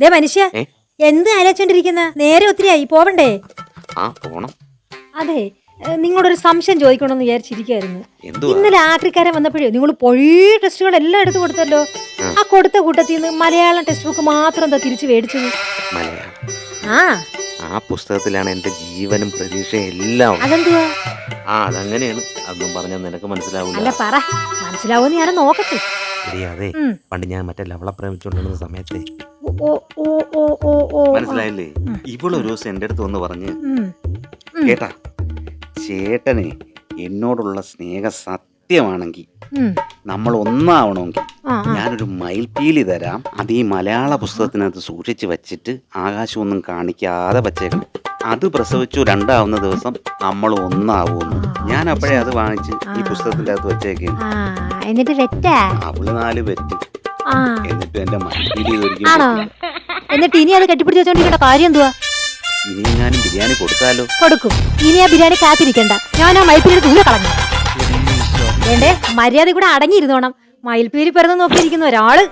ദേ മനുഷ്യ, എന്ത് ആലോചിച്ചോണ്ടിരിക്കുന്ന? നേരെ ഒത്തിരിയായി, പോവണ്ടേ? പോണം. അതെ, നിങ്ങളോടൊരു സംശയം ചോദിക്കണമെന്ന് വിചാരിച്ചിരിക്കായിരുന്നു. ഇന്നലെ ആക്രിക്കാരൻ വന്നപ്പോഴേ നിങ്ങൾ പഴയ ടെസ്റ്റുകൾ എല്ലാം എടുത്തു കൊടുത്തല്ലോ. ആ കൊടുത്ത കൂട്ടത്തിൽ നിന്ന് മലയാളം ടെക്സ്റ്റ് ബുക്ക് മാത്രം എന്താ തിരിച്ചു മേടിച്ചത്? ആ പുസ്തകത്തിലാണ് എന്റെ ജീവനും പ്രതീക്ഷയും എല്ലാം. അതെന്തുവാ? അതങ്ങനെയാണ്. അതൊന്നും പറഞ്ഞാൽ നിനക്ക് മനസ്സിലാവില്ല. അല്ല പറ, മനസ്സിലാവൂന്ന് ഞാൻ നോക്കട്ടെ. അതെ, പണ്ട് ഞാൻ മറ്റേ ലവളെ പ്രേമിച്ചുകൊണ്ടിരുന്ന സമയത്തെ മനസ്സിലായില്ലേ? ഇവളൊരു ദിവസം എന്റെ അടുത്ത് വന്ന് പറഞ്ഞ്, കേട്ടാ, ചേട്ടന് എന്നോടുള്ള സ്നേഹ സത്യമാണെങ്കിൽ നമ്മൾ ഒന്നാവണമെങ്കിൽ ഞാനൊരു മയിൽപ്പീലി തരാം, അത് ഈ മലയാള പുസ്തകത്തിനകത്ത് സൂക്ഷിച്ച് വെച്ചിട്ട് ആകാശമൊന്നും കാണിക്കാതെ വച്ചേക്കണം. അത് പ്രസവിച്ചു 2ാവുന്ന ദിവസം നമ്മൾ ഒന്നാവൂന്ന്. ഞാൻ അപ്പോഴേ അത് വാങ്ങിച്ച് ഈ പുസ്തകത്തിന്റെ അകത്ത് വെച്ചേക്കാണ്. അവള് 4 വെറ്റ്. എന്നിട്ട് എന്റെ മയിൽപ്പീലി എന്നിട്ട് ഇനി അത് കെട്ടിപ്പിടിച്ച് വെച്ചോണ്ടിരിക്കേണ്ട കാര്യം എന്തുവാ? ഇനി ഞാനും ബിരിയാണി കൊടുത്താലോ? കൊടുക്കും. ഇനി ആ ബിരിയാണി കാത്തിരിക്കണ്ട, ഞാൻ ആ മയിൽപ്പീലി ദൂരെ കളഞ്ഞു. വേണ്ടേ, മര്യാദ കൂടെ അടങ്ങിയിരുന്നോണം. മയിൽപ്പീലി പിറന്നു നോക്കിയിരിക്കുന്ന ഒരാള്